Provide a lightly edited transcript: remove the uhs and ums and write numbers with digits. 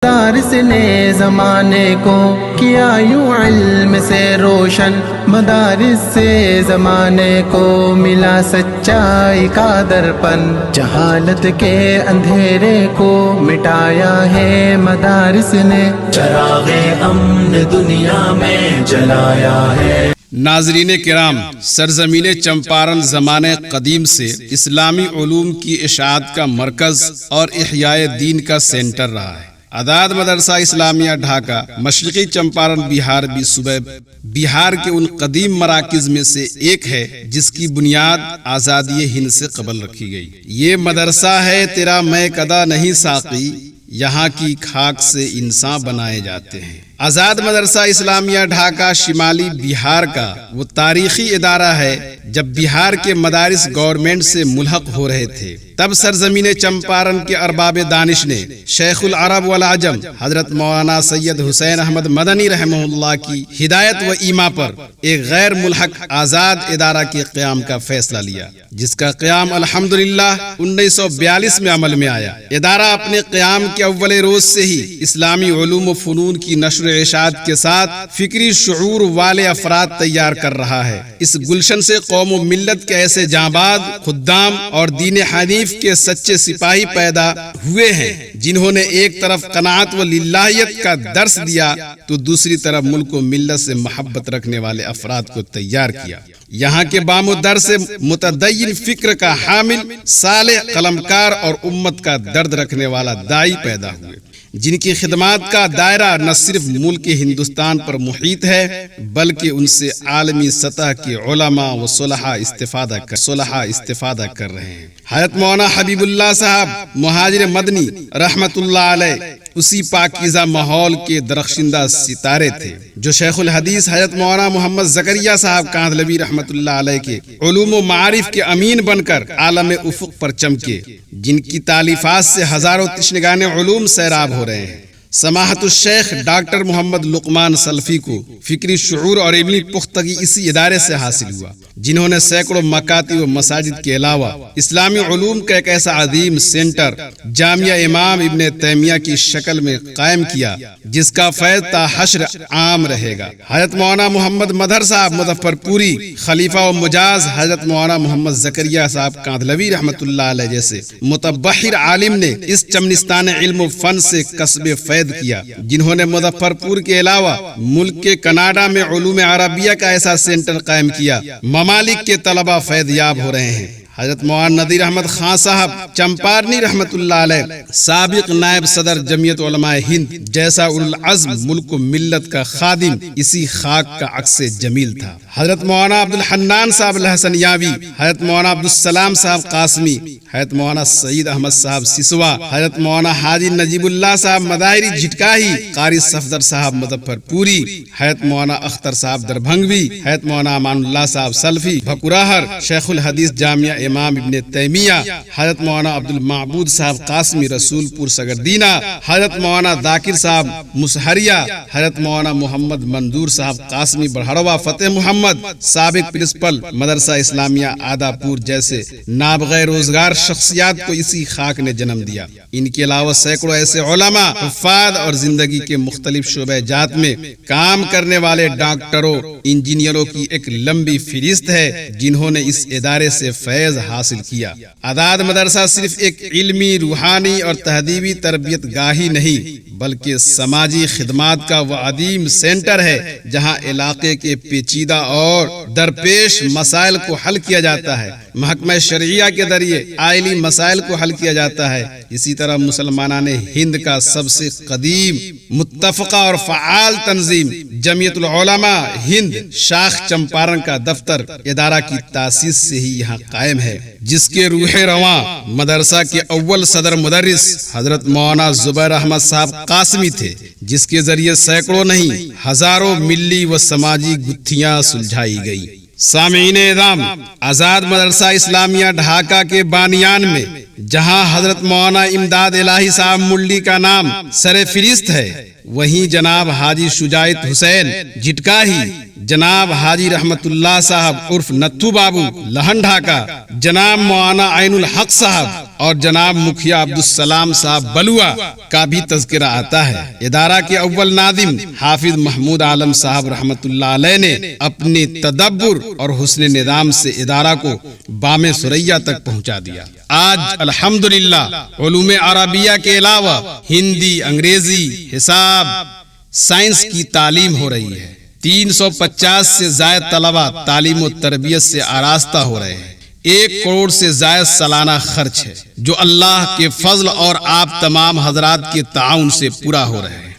مدارس نے زمانے کو کیا یوں علم سے روشن، مدارس سے زمانے کو ملا سچائی کا درپن، جہالت کے اندھیرے کو مٹایا ہے مدارس نے، چراغ امن دنیا میں جلایا ہے۔ ناظرین کرام، سرزمین چمپارن زمانے قدیم سے اسلامی علوم کی اشاعت کا مرکز اور احیاء دین کا سینٹر رہا ہے۔ عداد مدرسہ اسلامیہ ڈھاکہ مشرقی چمپارن بہار بھی صوبہ بہار کے ان قدیم مراکز میں سے ایک ہے جس کی بنیاد آزادی ہند سے قبل رکھی گئی۔ یہ مدرسہ ہے تیرا میں کدا نہیں ساقی، یہاں کی خاک سے انسان بنائے جاتے ہیں۔ آزاد مدرسہ اسلامیہ ڈھاکہ شمالی بہار کا وہ تاریخی ادارہ ہے جب بہار کے مدارس گورنمنٹ سے ملحق ہو رہے تھے، تب سرزمین چمپارن کے ارباب دانش نے شیخ العرب والعجم حضرت مولانا سید حسین احمد مدنی رحمہ اللہ کی ہدایت و ایما پر ایک غیر ملحق آزاد ادارہ کے قیام کا فیصلہ لیا، جس کا قیام الحمدللہ 1942 میں عمل میں آیا۔ ادارہ اپنے قیام کے اول روز سے ہی اسلامی علوم و فنون کی نشر و اشاعت کے ساتھ فکری شعور والے افراد تیار کر رہا ہے۔ اس گلشن سے قوم و ملت کے ایسے جانباز خدام اور دین حنیف کے سچے سپاہی پیدا ہوئے ہیں جنہوں نے ایک طرف قناعت و للہیت کا درس دیا تو دوسری طرف ملک و ملت سے محبت رکھنے والے افراد کو تیار کیا۔ یہاں کے بام و در سے متدین فکر کا حامل، صالح قلمکار اور امت کا درد رکھنے والا داعی پیدا ہوئے، جن کی خدمات کا دائرہ نہ صرف ملک ہندوستان پر محیط ہے بلکہ ان سے عالمی سطح کے علماء و صلحاء استفادہ کر رہے ہیں۔ حضرت مولانا حبیب اللہ صاحب مہاجر مدنی رحمت اللہ علیہ اسی پاکیزہ ماحول کے درخشندہ ستارے تھے جو شیخ الحدیث حضرت مولانا محمد زکریا صاحب کاندھلوی رحمت اللہ علیہ کے علوم و معارف کے امین بن کر عالم افق پر چمکے، جن کی تالیفات سے ہزاروں تشنگان علوم سیراب ہو رہے ہیں۔ سماحت الشیخ ڈاکٹر محمد لقمان سلفی کو فکری شعور اور علمی پختگی اسی ادارے سے حاصل ہوا، جنہوں نے سینکڑوں مکاتب و مساجد کے علاوہ اسلامی علوم کا ایک ایسا عظیم سینٹر جامعہ امام ابن تیمیہ کی شکل میں قائم کیا جس کا فیض تا حشر عام رہے گا۔ حضرت مولانا محمد مدھر صاحب مظفر پوری، خلیفہ و مجاز حضرت مولانا محمد زکریا صاحب کاندھلوی رحمت اللہ علیہ جیسے متبحر عالم نے اس چمنستان علم و فن سے کسب فیض کیا، جنہوں نے مظفر پور کے علاوہ ملک کے کناڈا میں علوم عربیہ کا ایسا سینٹر قائم کیا، ممالک کے طلبہ فیض یاب ہو رہے ہیں۔ حضرت مولانا نذیر احمد خان صاحب چمپارنی رحمت اللہ علیہ سابق نائب صدر جمعیت علماء ہند جیسا اولوالعزم ملک و ملت کا خادم اسی خاک کا عکس جمیل تھا۔ حضرت مولانا عبد الحنان صاحب الحسنیاوی، حضرت مولانا عبد السلام صاحب قاسمی، حضرت مولانا سعید احمد صاحب سسوا، حضرت مولانا حاجی نجیب اللہ صاحب مدائری جھٹکاہی، قاری صفدر صاحب مظفر پوری، حضرت مولانا اختر صاحب دربھنگوی، حضرت مولانا امان اللہ صاحب سلفی بھکوراہر، شیخ الحدیث جامعہ امام ابن تیمیہ، حضرت مولانا عبد المعبود صاحب قاسمی رسول پور سگردینہ، حضرت مولانا ذاکر صاحب مسہریہ، حضرت مولانا محمد منظور صاحب قاسمی بڑھڑوا فتح محمد سابق پرنسپل مدرسہ اسلامیہ آدھا پور جیسے نابغیر روزگار شخصیات کو اسی خاک نے جنم دیا۔ ان کے علاوہ سینکڑوں ایسے علماء، حفاظ اور زندگی کے مختلف شعبہ جات میں کام کرنے والے ڈاکٹروں، انجینئروں کی ایک لمبی فہرست ہے جنہوں نے اس ادارے سے فیض حاصل کیا۔ عداد مدرسہ صرف ایک علمی، روحانی اور تہذیبی تربیت گاہی نہیں بلکہ سماجی خدمات کا وہ عظیم سینٹر ہے جہاں علاقے کے پیچیدہ اور درپیش مسائل کو حل کیا جاتا ہے، محکمہ شرعیہ کے ذریعے آئلی مسائل کو حل کیا جاتا ہے۔ اسی طرح مسلمانان ہند کا سب سے قدیم، متفقہ اور فعال تنظیم جمعیت العلماء ہند شاخ چمپارن کا دفتر ادارہ کی تاسیس سے ہی یہاں قائم ہے، جس کے روح رواں مدرسہ کے اول صدر مدرس حضرت مولانا زبیر احمد صاحب قاسمی تھے، جس کے ذریعے سینکڑوں نہیں ہزاروں ملی و سماجی گتھیاں سلجھائی گئی۔ سامعین اعظام، آزاد مدرسہ اسلامیہ ڈھاکہ کے بانیان میں جہاں حضرت مولانا امداد الہی صاحب ملڈی کا نام سر فہرست ہے، وہیں جناب حاجی شجاعت حسین جھٹکاہی جناب حاجی رحمت اللہ صاحب عرف نتھو بابو لہنڈھا کا، جناب مولانا عین الحق صاحب اور جناب مکھیا عبدالسلام صاحب بلوا کا بھی تذکرہ آتا ہے۔ ادارہ کے اول ناظم حافظ محمود عالم صاحب رحمت اللہ علیہ نے اپنے تدبر اور حسن نظام سے ادارہ کو بام ثریا تک پہنچا دیا۔ آج الحمدللہ علوم عربیہ کے علاوہ ہندی، انگریزی، حساب، سائنس کی تعلیم ہو رہی ہے۔ 350 سے زائد طلبہ تعلیم و تربیت سے آراستہ ہو رہے ہیں۔ 1 کروڑ سے زائد سالانہ خرچ ہے جو اللہ کے فضل اور آپ تمام حضرات کے تعاون سے پورا ہو رہے ہیں۔